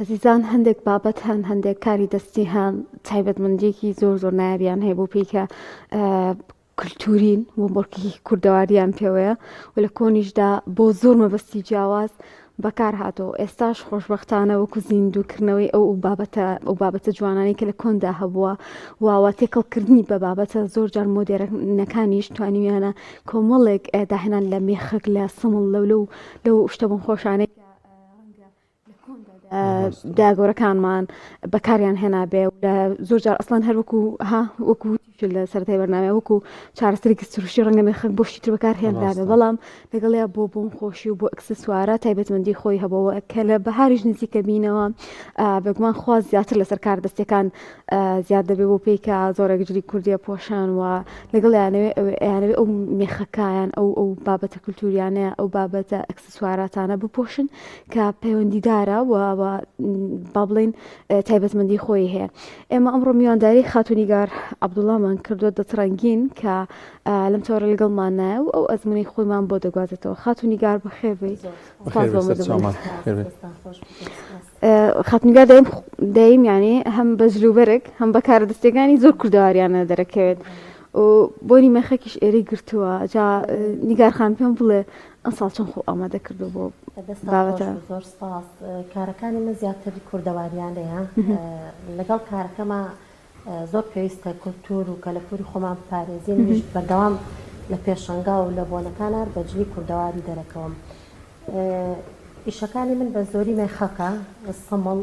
عزیزان هەندێک بابەت هەندێک کاری دەستی هەن تایبەتمەندیەکی زۆر نایابیان هەیە بۆ پێی کە کللتورین و بۆرکی کوردەواریان پێوەیە و لە کۆنیشدا بۆ زۆر مەبەستی جیاواز بەکار هاتەوە. ئێستاش خۆشبەختانە وەکو زیندووکردنەوەی ئەو بابەتە جوانانی کە لە کۆندا هەبووە واوە تێکەڵکردنی بە بابەتە زۆر جار مۆدێرەکانیش توانیویانە کۆمەڵێک داهێنان لە مێخک لە سمڵ لەو شتە بۆ خۆشانەی داگۆرەکانمان بەکاریان هێنابێ و لە زۆر جار ئەسڵان هەر وەکو لە سەرەتای بەرنامە وەکو چارەسەرێکی سروشی ڕەنگە مێخک بۆشتی تر بەکار هێنرابێ، بەڵام لەگەڵیا بۆ بۆم خۆشی و بۆ ئەکسسوارە تایبەتمەندی خۆی هەبەوە کە لە بەهاریش نزیکە بینەوە بەگومان خواز زیاتر لەسەر کار دەستەکان زیاد دەبێ بۆ پێی کە زۆرێک جلی کوردیە پۆشان و لەگەڵ یانەوێ ئەو مێخەکایان ئەو بابەتە کولتوریانەیە ئەو بابەتە ئەکسسواراتانە بپۆشن کە پەیوەندیدارە و با بڵێن تایبەتمەندی خۆی هەیە. ئێمە ئەمڕۆ میوانداری خاتونیگار عەبدوڵڵامان کردووە دەتڕەنگین کە لەم تۆڕە لەگەڵمانایە و ئەو ئەزمموی خۆیمان بۆ دەگوازێتەوە. خاتونیگار بەخێر بێ. خاتونیگار دایم یعنی هەم بەجلوبەرێک هەم بەکارە دەستەکانی زۆر کوردەواریانە دەرەکەوێت و بۆنی مەخەکیش ئێرەی گرتووە. جا نیگارخان پێم بڵێ ئەم ساڵ چەند خۆ ئامادە کردو بۆ بابەتە؟ زۆر سپاس. کارەکانی من زیاتر کوردەواریانەیە. لەگەڵ کارەکەمە زۆر پێویستە کولتور و کەلەپوری خۆمان بپارێزین. بەردەوام لە پێشەنگا و لە بۆنەکانە بەجلی کوردەواری دەرەکەوم. ئیشەکانی من بە زۆری مێخەکە، سەمەڵ،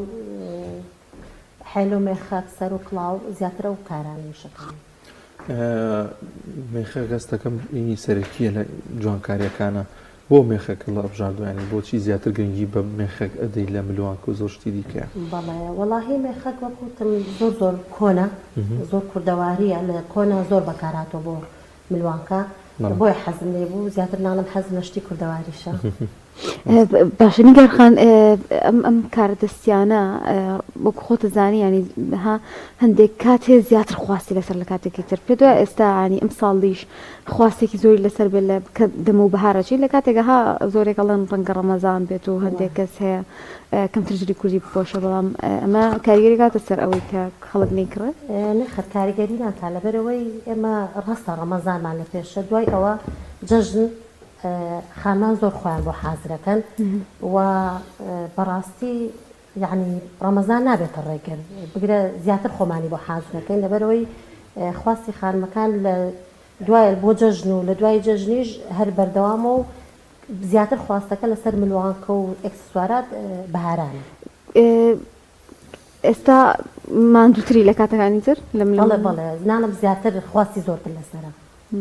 حێل و مێخەک، سەر و کڵاو زیاترە و کارانی ئیشەکان. مێخەک هەستەکەم ئینی سەرەکیە لە جوانکاریەکانە. بۆ مێخەکە لە ئەبژاردوانی بۆچی زیاتر گرنگی بە مێخەک ئەدەی لە ملوانکە و زۆر شتی دیکە؟ بەڵێ وەڵاهی مێخەک وەکوتم زۆر کۆنە، زۆر کوردەواریە، لە کۆنە زۆر بەکارهاتەوە بۆ ملوانکە. بۆی حەزم لێ بوو زیاتر ناڵم حەزم لە شتی کوردەواریشە. باشە نیگارخان، ئەم کارەدەستیانە وەکو خۆتە زانی ینی هەندێک کاتێ زیاتر خواستی لەسەر لە کاتێکی تر پێ دوای ئێستا ینی ئەم ساڵیش خواستێکی زۆری لەسەر بێت لە دەمە و بەهارەچی لە کاتێکەها زۆرێک ئەڵەن ڕەنگە ڕەمەزان بێت و هەندێک کەس هەیە کەمتر ژری کوردی بپۆشە، بەڵام ئەمە کاریگەری کاتە سەر ئەوەی کە خەڵک نەیکڕێت؟ نەخەت کاریگەری ناکا، لەبەرەوەی ئێمە ڕاستە ڕەمەزانمان لە پێشە، دوای ئەوە جەژن خانمان زۆر خۆیان بۆ حازرەکەن و بەڕاستی یعنی ڕەمەزان نابێتە ڕێگر بگرە زیاتر خۆمانی بۆ حازرەکەین، لەبەرەوەی خواستی خانمەکان لە دوای بۆ جەژن و لە دوای جەژنیش هەر بەردەوامە و زیاتر خواستەکە لەسەر ملوانکە و ئەکسسوارات بەهارانە. ئێستا ماندووتری لە کاتەکانی تر لە بەڵێ نانم زیاتر خواستی زۆرتر لەسەرە.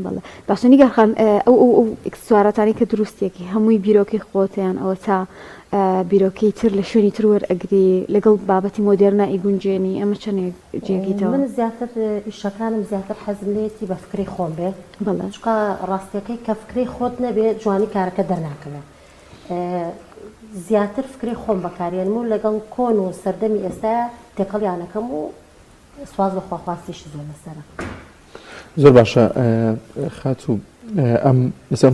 بەڵێ باشە نیگارخان، ئەو ئەکسسواراتانی کە دروستێکی هەمووی بیرۆکی خۆتیان ئەوە تا بیرۆکەی تر لە شوێنی تر وەرئەگری لەگەڵ بابەتی مۆدێرنا ئیگونجێنی ئەمە چەندێک جێگیتەوە؟ من زیاتر ئیشەکانم زیاتر حەزم لێتی بە فکری خۆم بێ، بەڵێ چونکە ڕاستیەکەی کە فکری خۆت نەبێت جوانی کارەکە دەرناکەوێت. زیاتر فکری خۆم بەکارێنم و لەگەڵ کۆن و سەردەمی ئێستا تێکەڵیانەکەم و سواز بە خواخواستیشی زۆر لەسەرە. زۆر باشە خاتوو، ئەم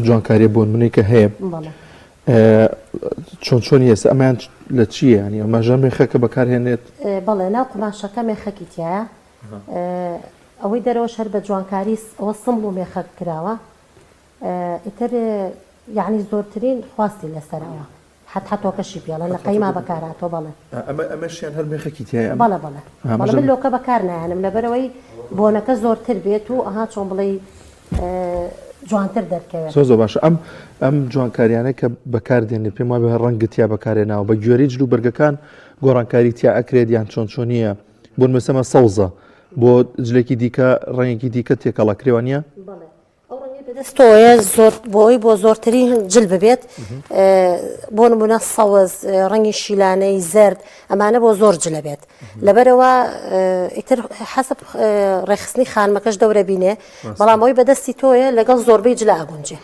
جوانکاریە بۆن منەی کە هەیە چۆنی ئێستا ئەمان لە چییە؟ ینی ئەمەژە مێخەکە بەکارهێنێت؟ بەڵێ ناو قماشەکە مێخەکی تایە، ئەوەی دەرەوە شەر بە جوانکاری ئەوە سمڵ و مێخەک کراوە، ئیتر یعنی زۆرترین خواستی لەسەرەوە حتۆکەشی پێڵە لە قەیما بەکاراتەوە. بەڵێ ئەمەشیان هەر مێخەکی تایە؟ بەڵێ من لۆکە بەکار نایانم لەبەرەوەی بۆنەکە زۆرتر بێت و ئەها چۆن بڵێ جوانتر دەرکەوێت. زۆر باشە. ئەم جوانکاریانە کە بەکاردێنێت پێم وایە بە ڕەنگە تیا بەکارێناوە بە گوێرەی جلو بەرگەکان گۆڕانکاری تیا ئەکرێت یان چۆنیە؟ بۆ مەسەمە سەوزە بۆ جلێکی دیکە ڕەنگێکی دیکە تێکەڵەکرێوە نیە؟ دەستۆیە زۆر بۆی بۆ زۆرتری جل ببێت، بۆ نمونە سەوز، ڕەنگی شیلانەی زرد، ئەمانە بۆ زۆر جلە بێت. لەبەرەوە ئیتر حەسب ڕێخستنی خانمەکەش دەورە بینێ، بەڵام ئەوی بەدەستی تۆیە لەگەڵ زۆربەی جلە ئاگونجێ.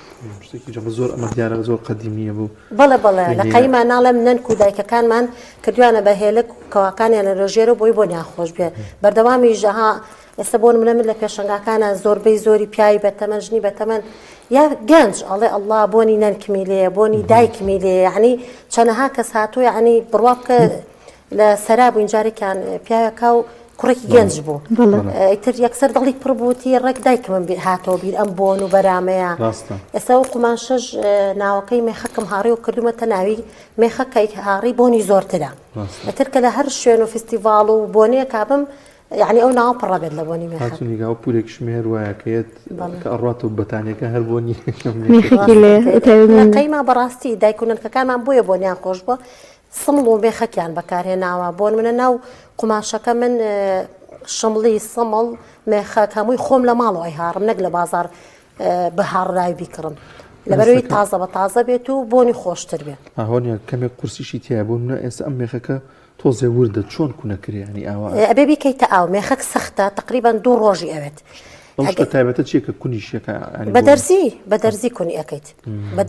زۆر ئەمە دیارە زۆر قەدیمیە بوو. بەڵێ لە قەیما ناڵێم نەنک و دایکەکانمان کردوانە بە هێلک کەواکانیان لە ڕێژێرە بۆی بۆ نیاخۆش بێت. بەردەوامی ژەها ئێستا بۆ من لە پێشنگاکانە زۆربەی زۆری پیاوی بەتەمەن ژنی بەتەمەن یا گەنج ئەڵێ ئەڵڵا بۆنی نەنکمی لێ بۆنی دایکمی لێ، یعنی چەندەها کەس هاتووە یعنی بڕوا بکە لە سەراب و ئینجارێکیان پیاوەکە و کوڕێکی گەنج بوو ئیتر یەکسەر دڵی پڕ بووتی ڕێک دایکم هاتەوە بیر ئەم بۆن و بەرامەیە ئێستا و قوماشەش ناوەکەی مێخەکەم هاڕی و کردومەتە ناوی مێخەکەی هاڕی بۆنی زۆرترە ئەتر کە لە هەر شوێن و فستیڤاڵ و بۆنەیە کابم یعنی ئەو ناو پڕە بێت لە بۆنی مێخەکە پورێک ژمێر وایەکەیت کە ئەڕاتەوە بەتانیەکە هەر بۆنی قەیما بەڕاستی دایکونەکەکانمان بۆیە بۆنیان خۆش بووە سمڵ و مێخەکیان بەکارهێناوە بۆن منە ناو قوماشەکە من شمڵی سمڵ مێخەک هەمووی خۆم لە ماڵەوەی هاڕم نەک لە بازار بە هاڕراوی بیکڕم لەبەرەوەی تازە بە تازە بێت و بۆنی خۆشتر بێت ئاهۆنیە کەمێک قورسیشی تایە بۆ منە ئێستا ئەم مێخەکە تۆزێ وردە چۆن کوونەکرێنی ئاوا ئەبێ بیکەیتە ئاو مێخەک سەختە تقریبان 2 ڕۆژی ئەوێت ئەوشتە تایبەتە چیەکە کونیشەکە بە دەرزی کونی ئەەکەیت بە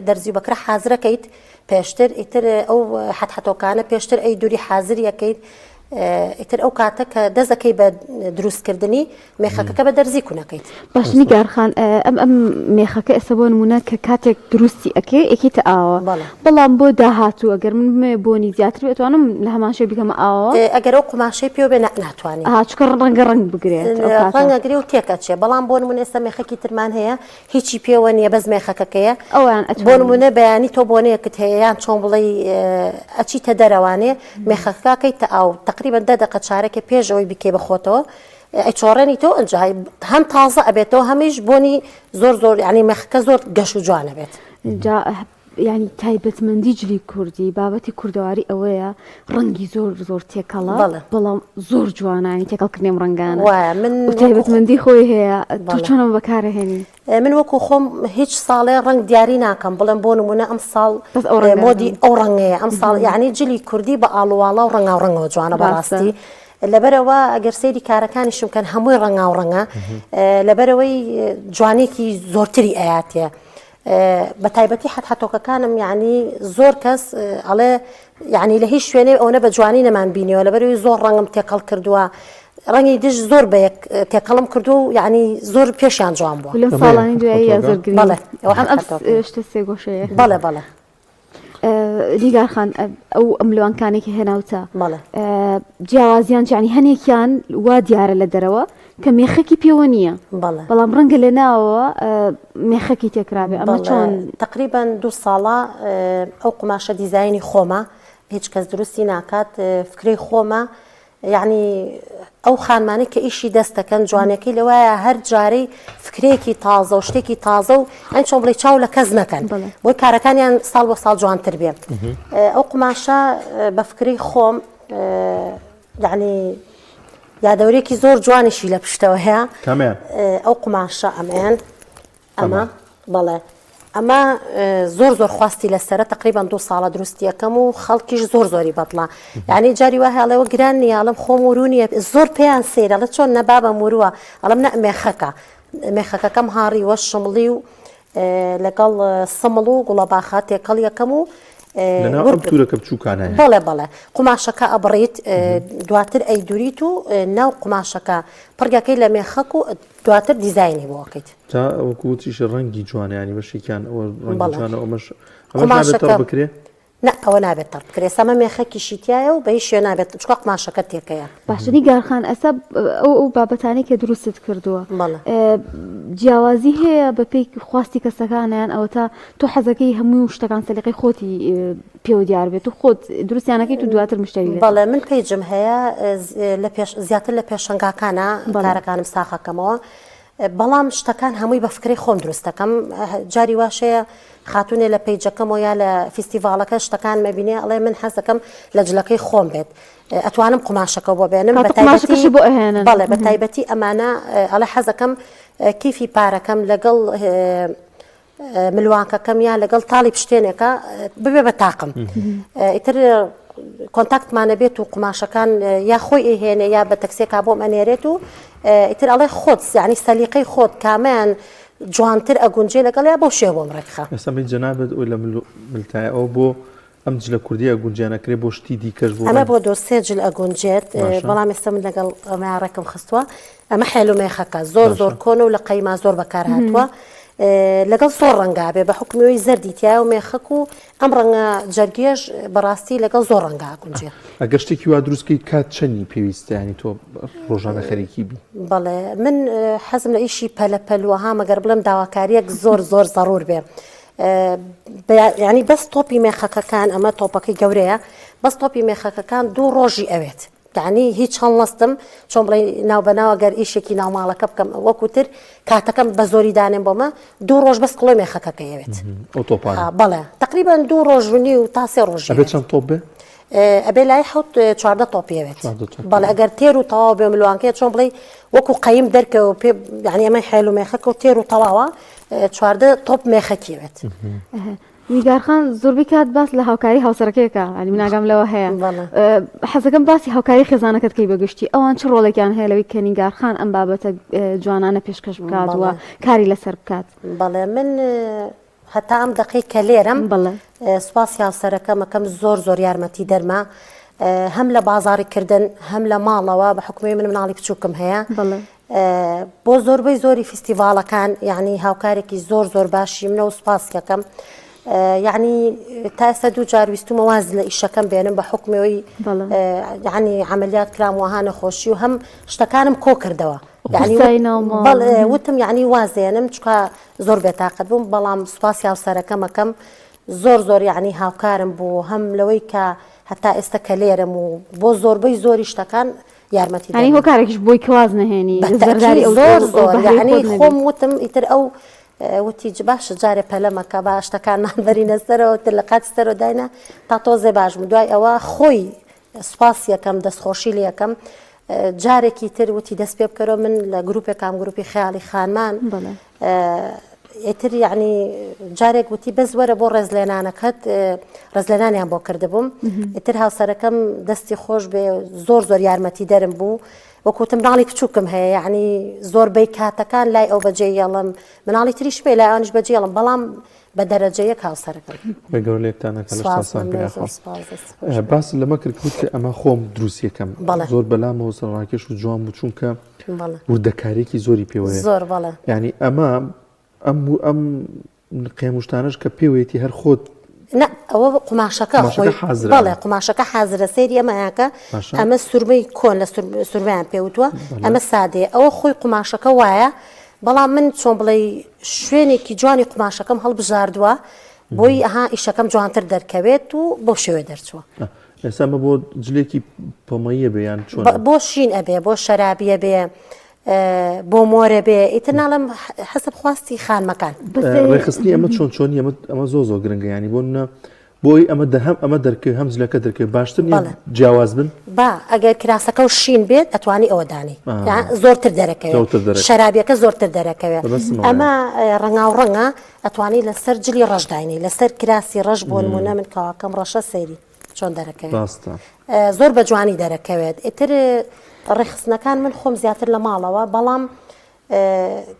دەرزی بەکرە حازرەکەیت پێشتر ئیتر ئەو حەتحەتۆکانە پێشتر ئەی دووری حازریەکەیت ئیتر ئەو کاتە کە دەزەکەی بە دروستکردنی مێخەکەکە بە دەرزی کوونەکەیت باشنی گارخان ئەم مێخەکە ئێستا بۆ نمونە کە کاتێک دروستی ئەەکەی ئەکیتە ئاوە بەڵام بۆ داهاتوو ئەگەر من بۆنی زیاتر بێتوانم لە هەمان شێ بکەمە ئاوە ئەگەر ئەو قوماشەی پێوە بێ ناتوانێت چکە ڕەنگ بگرێت ڕەنگەگری و تێکەچێ بەڵام بۆ نمونە ئێستا مێخەکی ترمان هەیە هیچی پێوە نییە بەس مێخەکەکەیە ئەویان بۆ نمونە بەیانی تۆ بۆنەیەکت هەیە یان چۆن بڵێ ئەچیتە دەرەوانێ مێخەکەکەیتە ئاو تقریبا 10 دقیقە چارەکە پێشەوەی بکێ بەخۆتەوە ئەیچۆڕێنی تۆ ئەنجای هەم تازە ئەبێتەوە هەمیش بۆنی زۆر ینی مێخەکە زۆر گەش و جوانە بێت ینی تایبەتمەندی جلی کوردی بابەتی کوردەواری ئەوەیە ڕەنگی زۆر تێکەڵە بەڵام زۆر جوانانی تێکەڵکردنێم ڕەنگانە من تایبەتمەندی خۆی هەیە تۆ چۆنەوە بەکارهێنی من وەکو خۆم هیچ ساڵێ ڕنگ دیاری ناکەم بڵێم بۆ نمونە ئەم ساڵ مۆدی ئەو ڕەنگەیە ئەم ساڵ یعنی جلی کوردی بە ئاڵواڵە و ڕەنگا و ڕەنگەوە جوانە بەڕاستی لەبەرەوە ئەگەر سەیری کارەکانیشم کەن هەمووی ڕەنگا و ڕەنگە لەبەرەوەی جوانێکی زۆرتری ئاياتێ بە تایبەتی حەتحەتۆکەکانم یعنی زۆر کەس ئەڵێ یعنی لە هیچ شوێنێ ئەوە بە جوانی نەمان بینیەوە لەبەرەوەی زۆر ڕەنگم تێکەڵ کردووە ڕەنگی دژ زۆر بە یەک تێکەڵم کردو و یعنی زۆر پێشیان جوان بووە لەم ساڵانی دوایی زۆرگری شتە سێگۆشەیە بەڵێ دیگارخان ئەو ئەملوانکانێکی هێناوتە جیاوازیان یعنی هەنێکیان وا دیارە لە دەرەوە کە مێخەکی پێوە نییە بەڵام ڕەنگە لە ناوەوە مێخەکی تێکرابێ ئەمە چۆن تقریبا 2 ساڵە ئەو قماشە دیزایانی خۆمە هیچ کەس دروستی ناکات فکرەی خۆمە یعنی ئەو خانمانەی کە ئیشی دەستەکەن جوانەکەی لەوایە هەر جارەی فکرێکی تازە و شتێکی تازە و ئەن چۆن بڵێ چاو لە کەس نەکەن بۆی کارەکانیان ساڵ بۆ ساڵ جوانتر بێ ئەو قماشە بە فکرەی خۆم یعنی یادەورێکی زۆر جوانیشی لە پشتەوە هەیە ئەو قماشە ئەمە بەڵێ ئەمە زۆر خواستی لەسرە تقریبا 2 ساڵە دروستیەکەم و خەڵکیش زۆری بەدڵە یعنی جاری وە هەڵەوە گران نیە ئەڵم خۆم ورونیە زۆر پێیان سێرە لە چۆن نەبابە مرووە ئەڵم نە مێخەکەکەم هاڕیوە شمڵی و لەگەڵ سمڵ و گوڵەباخات تێکەڵ یەکەم و تورەکە بچووکانە بەڵێ قوماشەکە ئەبڕیت دواتر ئەی دووریت و ناو قوماشەکە پڕگەکەی لە مێخەک و دواتر دیزایانی بۆکەیت تا وەکوتیش ڕەنگی جوانیانی بەشێکیان ئەوە بکرێ نه ئەوە نابێت تەڕ بکرێ سەمە مێخەکی شیتایە و بەهی شوێ نابێت چکە قماشەکە تێکەیە باشنی گارخان ئەسا ئەو بابەتانی کە دروستت کردووە جیاوازی هەیە بە پێی خواستی کەسەکانیان ئەوە تا تۆ حەزەکەی هەموو شتەکان سەلیقەی خۆتی پێوە دیار بێت و خۆت دروستیانەکەی تو دواتر مشتری بەڵێ من پێیجم هەیە زیاتر لە پێشەنگاکانە کارەکانم ساخەکەمەوە بەڵام شتەکان هەمووی بە فکری خۆم دروستەکەم جاری واشەیە خاتونێ لە پیجەکەم و یا لە فیستیڤالەکە شتەکان مەبینێ ئەڵێ من حەزەکەم لە جلەکەی خۆم بێت ئەتوانم قماشەکە بۆ بێنم بەڵێ بە تایبەتی ئەمانە ئەڵێ حەزەکەم کیفی پارەکەم لەگەڵ ملوانکەکەم یا لەگەڵ تاڵی پشتێنێکە ببێ بە تاقم ئیتر کۆنتاکتمانە بێت و قماشەکان یا خۆی ئێهێنێ یا بە تەکسێکا بۆم ئەنێرێت و ئیتر ئەڵێ خۆت یعنی سەلیقەی خۆت کامیان جوانتر ئەگونجێ لەگەڵ یا بۆ شێ بۆم ڕێکخە ئێستا جەنابەت ئەو لە ملتایە ئەو بۆ ئەم جلە کوردی ئەگونجیانەکرێ بۆ شتی دیکەش بۆ ئەمە بۆ 2-3 جل ئەگونجێت بەڵام ئێستا من لەگەڵ ئەمە ڕێکم خستووە ئەمە حێلو مێخەکە زۆر کۆن و لە قەیما زۆر بەکار هاتووە لەگەڵ زۆر ڕەنگا بێ بە حکومیەوەی زەردی تیا و مێخەک و ئەم ڕەنگە جەرگێژ بەڕاستی لەگەڵ زۆر ڕەنگا گونجێ ئەگەر شتێکی وا دروستکەی کات چەندی پێویستە ینی تۆ ڕۆژانە خەریکی بی بەڵێ من حەزم لە ئیشی پەلەپەلوەها مەگەر بڵم داواکاریەک زۆر زۆر زەڕور بێ ینی بەس تۆپی مێخەکەکان ئەمە تۆپەکەی گەورەیە بەس تۆپی مێخەکەکان 2 ڕۆژی ئەوێت یعنی هیچ هەڵنەستم چۆن بڵێ ناوبەناوە گەر ئیشێکی ناوماڵەکە بکەم وەکوتر کاتەکەم بە زۆری دانێن بۆمە 2 ڕۆژ بەس کڵۆی مێخەکەکەیەوێت بەڵێ تقریبان 2 ڕۆژنی و تا 3 ڕۆژ چەند تۆپ بێ ئەبێ لای حوت 14 تۆپیەوێت بەڵێ ئەگەر تێر و تەواو بێ ملوانکەیە چۆن بڵێ وەکو قەیم دەرکەوە پێ یعنی ئەمە حێل و مێخەکە و تێر و تەواوە 14 تۆپ مێخەکیەوێت نیگارخان زۆربەی کات باس لە هاوکاری هاوسەرەکەیەکە ئەنی مناگەم لەوە هەیە حەزەکەم باسی هاوکاری خێزانەکەت کەی بەگشتی ئەوان چ ڕۆڵێکیان هەیە لەوەی کە نیگارخان ئەم بابەتە جوانانە پێشکەش بکات وە کاری لەسەر بکات بەڵێ من هەتا ئەم دقەی کە لێرم سوپاسی هاوسەرەکەمەکەم زۆر زۆر یارمەتی دەرما هەم لە بازاڕیکردن هەم لە ماڵەوە بە حکومی من مناڵی بچووکم هەیە بۆ زۆربەی زۆری فیستیڤالەکان یعنی هاوکارێکی زۆر زۆر باشی منە و سوپاسکەکەم یعنی تا ئێستا 2 جار ویستومە واز لە ئیشەکەم بێنم بە حکمەوەی یعنی عملیات کرام وها نەخۆشی و هەم شتەکانم کۆ کردەوە وتم یعنی وازێنم چکە زۆر بێتاقەت بووم بەڵام سوپاسی هاوسەرەکەمەکەم زۆر زۆر یعنی هاوکارم بوو هەم لەوەی کە هەتا ئێستا کە لێرم و بۆ زۆربەی زۆری شتەکان یارمەتی ینی هۆکارێکیش بۆی کەواز نهێنی زۆر زۆر یعنی خۆم وتم ئیتر ئەو وتی باشە جارێ پەلەمەکە باش شتەکان نانبەرینە سەرەوە تر لە قات سەرەوە داینە تا تۆزێ باشم دوای ئەوە خۆی سوپاسی یەکەم دەستخۆشی لە یەکەم جارێکی تر وتی دەست پێ بکەرەوە من لە گروپێکام گروپی خەیاڵی خانمان ئیتر یعنی جارێک وتی بەس وەرە بۆ ڕێزلێنانەکەت ڕێزلێنانیان بۆ کردبووم ئیتر هاوسەرەکەم دەستی خۆش بێ زۆر زۆر یارمەتی دەرم بوو وەکوتم مناڵی بچووکم هەیە یعنی زۆربەی کاتەکان لای ئەو بەجێ یەڵم مناڵی تریش پێ لای ئەوانش بەجێ یەڵم بەڵام بە دەرەجەیەک هاوسەرەکەم باس لەمە کردوت کە ئەمە خۆم دروستیەکەم زۆر بەلامەوە سەرڕاکێش و جوان بوو چونکە وردەکارێکی زۆری پێوەیە زۆر بەڵێ ینی ئەمە ئەم قێمشتانش کە پێوەیەتی هەر خۆت ئەوە قماشەکە خۆی بەڵێ قماشەکە حازرە سەیری ئەمەیەکە ئەمە سورمەی کۆن لە سورمەیان پێوتووە ئەمە سادەیە ئەوە خۆی قماشەکە وایە بەڵام من چۆن بڵێ شوێنێکی جوانی قماشەکەم هەڵبژاردووە بۆی ئەها ئیشەکەم جوانتر دەرکەوێت و بۆ شێوێ دەرچووە ئێستا مە بۆ جلێکی پۆمەیە بێیان چۆن بۆ شین ئەبێ بۆ شەرابیە بێ بۆ مۆرە بێ ئیتر ناڵم حەسب خواستی خانمەکان ڕێخستنی ئەمە چۆن چۆنی ئەمە زۆ زۆر گرنگە ینی بۆ بۆی ئەمە دەرکەوێت هەم جلەکە دەرکەوێت باشتر جیاواز بن با ئەگەر کراسەکە و شین بێت ئەتوانی ئەوە دانی زۆرتر دەرەکەوێت شەرابیەکە زۆرتر دەرەکەوێت ئەمە ڕەنگاو ڕەنگە ئەتوانی لەسەر جلی ڕەشداینی لەسەر کراسی ڕەش بۆ نمونە من کەواکەم ڕەشە سەیری چۆن دەرەکەوێت زۆر بە جوانی دەرەکەوێت ئیتر ڕێخستنەکان من خۆم زیاتر لە ماڵەوە بەڵام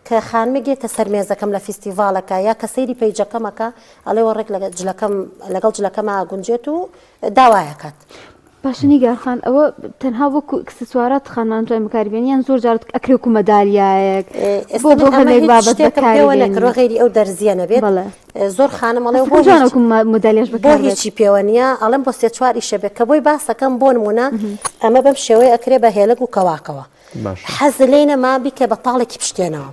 کە خانمێگێتە سەرمێزەکەم لە فیستیڤالەکە یا کە سەیری پیجەکەمەکە ئەڵێەوە ڕێک لەگەڵ جلەکەمە گونجێت و داوایەکات باشە نیگارخان ئەوە تەنها وەکو ئەکسسوارات خانمان دوای بەکاربێنیان زۆر جارت ئەکرێک و مەدالیایەک بۆ هەندێک بابەت بەکارێنەوە غێری ئەو دەرزیە نەبێت زۆر خانمەڵێ مدالیاش بۆ هیچی پێوە نیە ئەڵم بۆ 3-4 ئیشە بێت کە بۆی باسەکەم بۆ نمونە ئەمە بەم شێوەیە ئەکرێ بە هێلک و کەواکەوە حەز لێ نەما بیکە بە تاڵێکی پشتێنەوە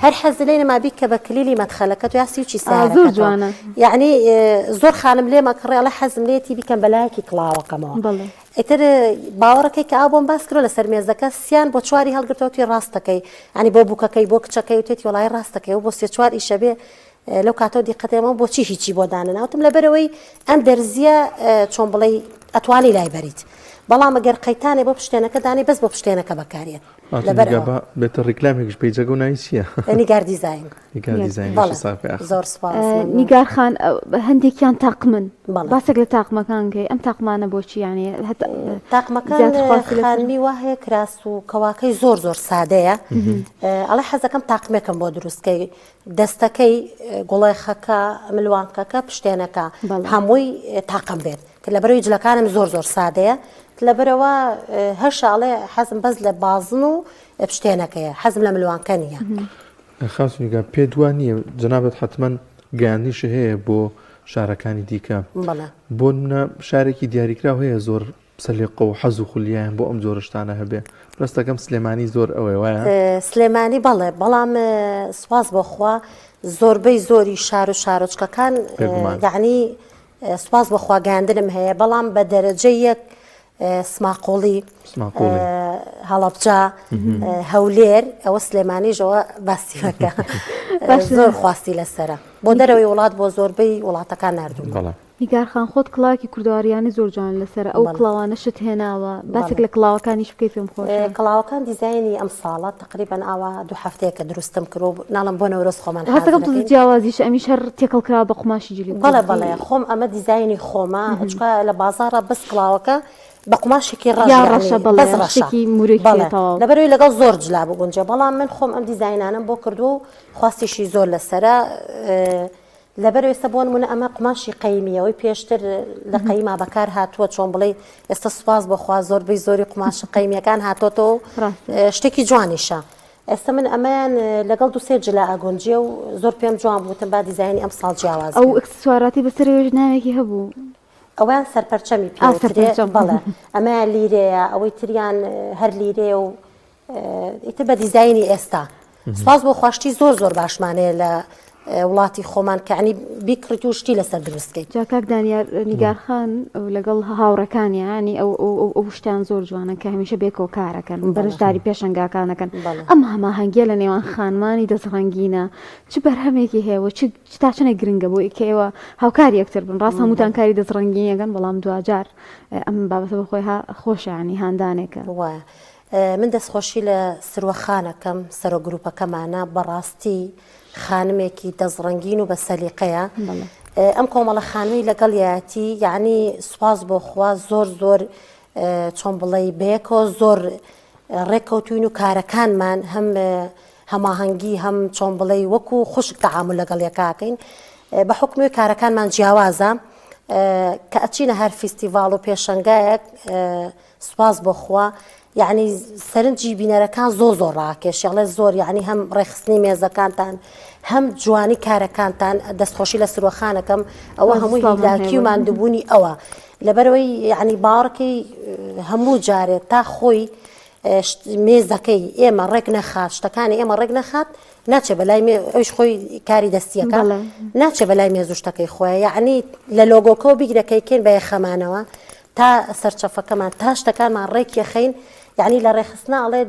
هەر حەز لێ نەما بیکە بە کلیلی مەدخەلەکە تو یا سیوچی زۆر جوانە یعنی زۆر خانم لێ مەکڕێ ئەڵە حەزم لێتی بیکەم بەلایەکی کڵاوەکەمەوە ئیتر باوەڕەکەی کە ئابۆم باس کرۆ لەسەر مێزەکە سیان بۆ 4 هەڵگرتەوە توی ڕاستەکەی ینی بۆ بووکەکەی بۆ کچەکەی و تێتی وڵای ڕاستەکەی و بۆ 3-4 ئیشە بێ لەو کاتەوە دیقەتێمە بۆچی هیچی بۆ دانەناوتم لەبەرەوەی ئەم دەرزیە چۆن بڵێ ئەتوانی لای بەریت بەڵام ئەگەر قەیتانێ بۆ پشتێنەکە دانی بەس بۆ پشتێنەکە بەکارێت بێتە ڕیکلامێکش پیجەگە و ناویسیە نیگار دیزاین زۆر نیگارخان هەندێکیان تاقمن باسێک لە تاقمەکانکەی ئەم تاقمانە بۆچی یانێ تاقمەکان خانمی وا هەیە کراس و کەواکەی زۆر زۆر سادەیە ئەڵێ حەزەکەم تاقمێکم بۆ دروستکەی دەستەکەی گوڵێخەکە ملوانکەکە پشتێنەکە هەمووی تاقم بێت کە لەبەرەوەی جلەکانم زۆر زۆر سادەیە لەبەرەوە هەر شاڵێ حەزم بەس لە بازن و پشتێنەکەیە حەزم لە ملوانکە نییە خاچنیگە پێ دوان نییە جەنابەت حتمما گەیاندیش هەیە بۆ شارەکانی دیکە بەڵێ بۆ شارێکی دیاریکرا هەیە زۆر سەلیقە و حەز و خولیایان بۆ ئەم جۆرە شتانە هەبێ ڕستەکەم سلێمانی زۆر ئەوەی وایە سلێمانی بەڵێ بەڵام سواز بۆخوا زۆربەی زۆری شار و شارۆچکەکان یعنی سواز بەخوا گەاندنم هەیە بەڵام بە دەرەجەی یەک سماقۆڵی هەڵەبجا هەولێر ئەوە سلێمانیژەوە باسیەکە زۆر خواستی لەسرە بۆ دەرەوەی وڵات بۆ زۆربەی وڵاتەکان نردوون. نیگارخان خۆت کڵاوی کورداوەریانی زۆر جوان لەسەر ئەو کڵاوانەشت هێناوە باسێک لە کڵاوەکانیش بکەی پێم خۆش کڵاوەکان دیزایانی ئەم ساڵە تقریبان ئاوا 2 هەفتەیەکە دروستم کرۆ ناڵم بۆ نەورۆز خۆمان هەستەکەم جیاوازیش ئەمیش هەر تێکەڵ کرا بە قماشی جلی بەڵێ بەڵێ خۆم ئەمە دیزایانی خۆمە چکە لە بازارە بەس کڵاوەکە بە قماشێکی ڕەشە بەڵێشتێکی موورێکێتەوە لەبەرەوەی لەگەڵ زۆر جلا بگونجێ بەڵام من خۆم ئەم دیزاینانم بۆ کردو و خواستیشی زۆر لەسرە لەبەر ئێستا بۆ نمونە ئەمە قماشی قەیمیەوەی پێشتر لە قەیما بەکار هاتووە چۆن بڵێ ئێستا سوپاس بەخوا زۆربەی زۆری قماش قەیمیەکان هاتۆتەوە شتێکی جوانیشە ئێستا من ئەمەیان لەگەڵ دوسێ جلا ئەگۆنجێ و زۆر پێم جوان بووتم با دیزایانی ئەم ساڵ جیاواز ئەو ئەکسسواراتی بەسەرێژ ناوێکی هەبوو ئەویان سەرپەرچەمی پێ بەڵێ ئەمەیان لیرەیە ئەوەی تریان هەر لیرێ و ئیتر بە دیزایانی ئێستا سوپاس بۆ خواشتی زۆر زۆر باشمانەیە لە وڵاتی خۆمان کەعنی بیکڕیت و شتی لەسەر دروستکەیت جاکاک دانیار نیگارخان لەگەڵ هاوڕەکانیانی ئەو شتیان زۆر جوانە کە هەمیشە بێکەوە کارەکەن بەرشداری پێشنگاکانەکەن ئەم هەماهەنگیە لە نێوان خانمانی دەستڕەنگینە چ بەرهەمێکی هەیە چ تا چنە گرنگە بۆ ئێکەوە هاوکاری یەکتر بن ڕاست هەمووتان کاری دەستڕەنگینەکەن بەڵام دوجار ئەم بابەتە بەخۆی خۆشیانی هاندانێکە وایە من دەستخۆشی لە سروەخانەکەم سەرۆ گروپەکەمانە بەڕاستی خانمێکی دەستڕەنگین و بە سەلیقەیە ئەم کۆمەڵە خانووی لەگەڵ یاتی یعنی سوپاس بۆ خوا زۆر زۆر چۆن بڵێ بەیەکەوە زۆر ڕێککەوتوین و کارەکانمان هەم هەماهەنگی هەم چۆن بڵێ وەکو خوشک تەعامل لەگەڵ یەکاکەین بە حکومی کارەکانمان جیاوازە کە ئەچینە هەر فیستیڤاڵ و پێشەنگایەک سوپاس بۆ خوا یعنی سەرنجی بینەرەکان زۆر زۆر ڕاکێشێڵێ زۆر یعنی هەم ڕێخستنی مێزەکانتان هەم جوانی کارەکانتان دەستخۆشی لە سروەخانەکەم ئەوە هەمووی هیلاکی و ماندووبوونی ئەوە لەبەرەوەی یعنی باوەڕکەی هەموو جارێت تا خۆی مێزەکەی ئێمە ڕێک نەخات شتەکانی ئێمە ڕێک نەخات ناچێ بەلای ئەوش خۆی کاری دەستیەکە ناچێ بەلای مێزوشتەکەی خۆیە یعنی لە لۆگۆکەەوە بیگرەکەیکەین بە یەخەمانەوە تا سەرچەفەکەمان تا شتەکانمان ڕێکیەخەین یعنی لە ڕێخستنا ئەڵێ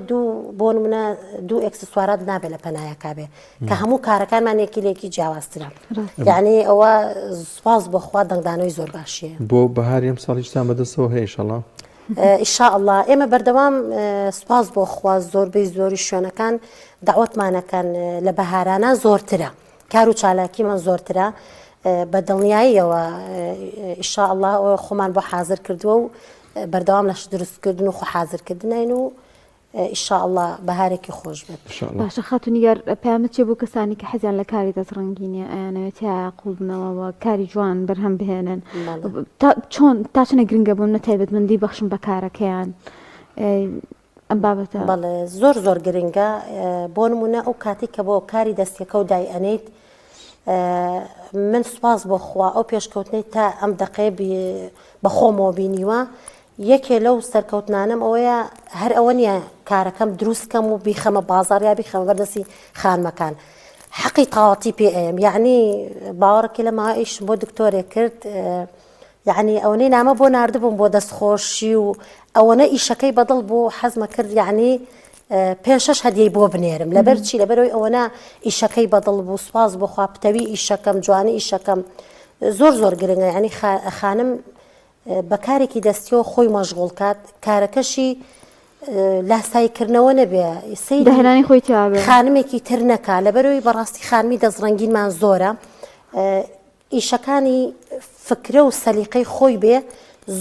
بۆ نمونە 2 ئەکسسوارات نابێت لە پەنایەکە بێ کە هەموو کارەکانمان یەکیلێکی جیاوازترە یعنی ئەوە سوپاس بۆخوا دەنگدانەوەی زۆر باشیە بۆ بەهاری ئەم ساڵیشتان بەدەستەوە هەیە ئینشەڵڵا ئینشاءڵڵا ئێمە بەردەوام سوپاس بۆخوا زۆربەی زۆری شوێنەکان داوەتمانەکەن لە بەهارانە زۆرترە کار و چالاکیمان زۆرترە بە دڵنیاییەوە ئینشاءڵڵا خۆمان بۆ حازر کردووە و بەردەوام لەش دروستکردن و خۆ حازرکردنین و ئینشاءڵڵا بەهارێکی خۆش بێت باشە خاتونیگەر پامت چێ بۆ کەسانی کە حەزیان لە کاری دەستڕەنگینە ئەیانەوێت یاقوڵ بنەوە کاری جوان بەرهەم بهێنن چۆن تا چنە گرنگە بوون نەتایبەتمەندی بەخشم بە کارەکەیان ئەم بابەتە بەڵێ زۆر زۆر گرنگە بۆ نمونە ئەو کاتی کە بۆ کاری دەستیەکە و دایئەنیت من سوپاس بۆ خوا ئەو پێشکەوتنەی تا ئەم دەقەیە بە خۆمەوە بینیوە یەکێ لەو سەرکەوتنانم ئەوەیە هەر ئەوە نییە کارەکەم دروستکەم و بیخەمە بازار یا بیخەمە بەردەستی خانمەکان حەقی تاواتی پێ ئەم یعنی باوەڕکی لە ماوەیش بۆ دکتۆرێک کرد یعنی ئەوەی نامە بۆ نردبووم بۆ دەستخۆشی و ئەوەنە ئیشەکەی بەدڵ بۆ حەزمە کرد یعنی پێشەش هەدیەی بۆ بنێرم لەبەر چی لەبەرەوەی ئەوەنە ئیشەکەی بەدڵ بوو سوپاس بۆ خواپتەوی ئیشەکەم جوانی ئیشەکەم زۆر زۆر گرنگە یعنی خانم بە کارێکی دەستیەوە خۆی مەشغوڵ کات کارەکەشی لاسایکردنەوە نەبێ داهێنانی خۆی تیاابێ خانمێکی تر نەکا لەبەرەوەی بەڕاستی خانمی دەستڕەنگینمان زۆرە ئیشەکانی فکرە و سەلیقەی خۆی بێ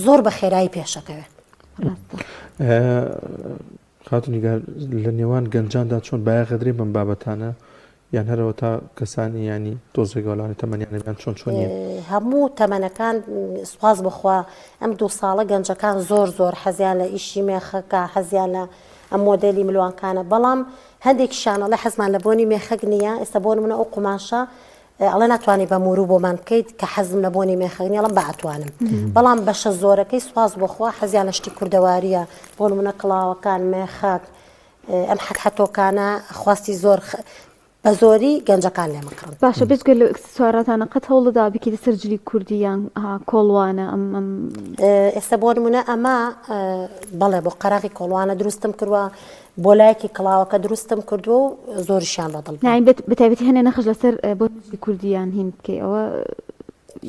زۆر بە خێرایی پێشەکەوێ خاتونیگەر لە نێوان گەنجاندا چۆن بایەخەدرێ بەم بابەتانە یان هەرەوە تا کەسانی ینی تۆزێگەڵانی تەمەنیانەکان چۆنیە هەموو تەمەنەکان سوپاس بخوا ئەم 2 ساڵە گەنجەکان زۆر زۆر حەزیان لە ئیشی مێخەکە حەزیان لە ئەم مۆدلی ملوانکانە بەڵام هەندێکیشان ئەڵێ حەزمان لە بۆنی مێخەک نییە ئێستا بۆ نمونە ئەو قوماشە ئەڵێ ناتوانێت بە موورو بۆمان بکەیت کە حەزم لە بۆنی مێخەک نییە ئەڵێم بەعاتوانم بەڵام بەشە زۆرەکەی سواز بۆخوا حەزیان لە شتی کوردەواریە بۆ نمونە کڵاوەکان مێخەک ئەم حەتۆکانە خواستی زۆر بە زۆری گەنجەکان لێمەکڕن باشە بێژگەل لە ئەکسسواراتانە قەت هەوڵدا بکەیتە سەر جلی کوردیان کۆڵوانە ئەم ئێستا بۆ نمونە ئەمە بەڵێ بۆ قەراغی کۆڵوانە دروستم کردووە بۆ لایەکی کڵاوەکە دروستم کردو و زۆریشیان بەدڵ ناین بەتایبەتی هەنێ نەخش لەسەر بۆ جلی کوردیان هین بکەی ئەوە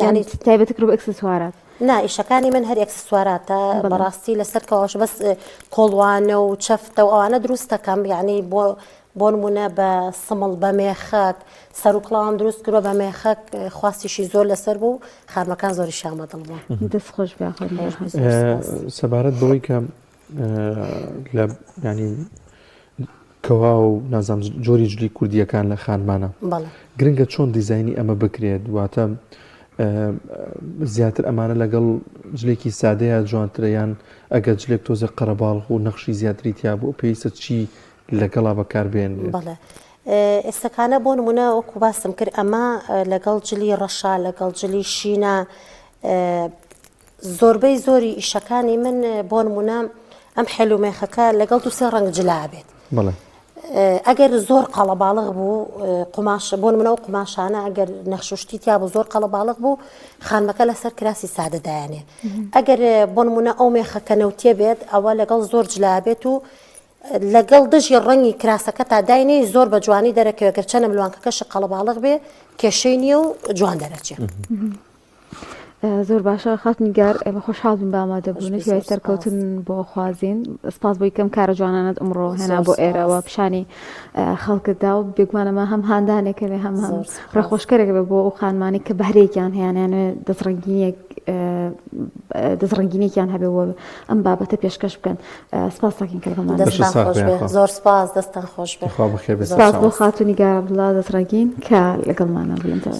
ینی تایبەت کرد بە ئەکسسوارات نا ئیشەکانی من هەر ئەکسسواراتە بەڕاستی لەسەرکەوەش بەس کۆڵوانە و چەفتە و ئەوانە دروست دەکەم یعنی بۆ نمونە بە سمڵ بە مێخەک سەر و کڵاوم دروست کردوە بە مێخەک خواستیشی زۆر لەسەر بوو خارمەکان زۆریشیان بەدڵ بوو دەستخۆش سەبارەت بەوەی کە لە ینی کەوا و نازام جۆری جلی کوردیەکان لە خانمانە گرنگە چۆن دیزایانی ئەمە بکرێت واتە زیاتر ئەمانە لەگەڵ جلێکی سادەیە جوانترەیان ئەگەر جلێک تۆزە قەرەباڵغ و نەخشی زیاتری تیا بۆ پێویستە چی لەگەڵا بەکاربێن بەڵێ ئێستەکانە بۆ نمونە وەکو باسم کرد ئەمە لەگەڵ جلی ڕەشا لەگەڵ جلی شینە زۆربەی زۆری ئیشەکانی من بۆ نمونە ئەم حێلومێخەکە لەگەڵ دو سێ ڕەنگ جلا بێت ئەگەر زۆر قەڵەباڵغ بوو قماش بۆ نمونە و قماشانە ئەگەر نەخششتی تیا بوو زۆر قەڵەباڵغ بوو خانمەکە لەسەر کراسی سادەدایانێ ئەگەر بۆ نمونە ئەو مێخەکە نەوتێ بێت ئەوە لەگەڵ زۆر جلا بێت و لەگەڵ دژی ڕەنگی کراسەکە تا داینەی زۆر بە جوانی دەرەکەوێت گەر چەنە ملوانکەکەش قەڵەباڵغ بێ کێشەی نییە و جوان دەرەچێت زۆر باشە خاتنیگار ئێمە خۆشحاڵ بووین بە ئامادەبوونت هیوای سەرکەوتن بۆ خوازین سپاس بۆی کەم کارە جوانانت ئەمڕۆ هێنا بۆ ئێرەوە پیشانی خەڵکتدا و بێگومانەمە هەم هاندانێکەوێ هەم ڕێخۆشکەرێکە بێ بۆ ئەو خانمانی کە بەهرێکیان هەیەیانێ دەستڕنگینێکیان هەبێەوە ئەم بابەتە پێشکەش بکەن سپاس ساکین کردمان زۆر سپاس دەستان خۆش بێ سپاس بۆ خاتونی گار عەبدوڵڵا دەستڕنگین کە لەگەڵمانە بڵێنەوە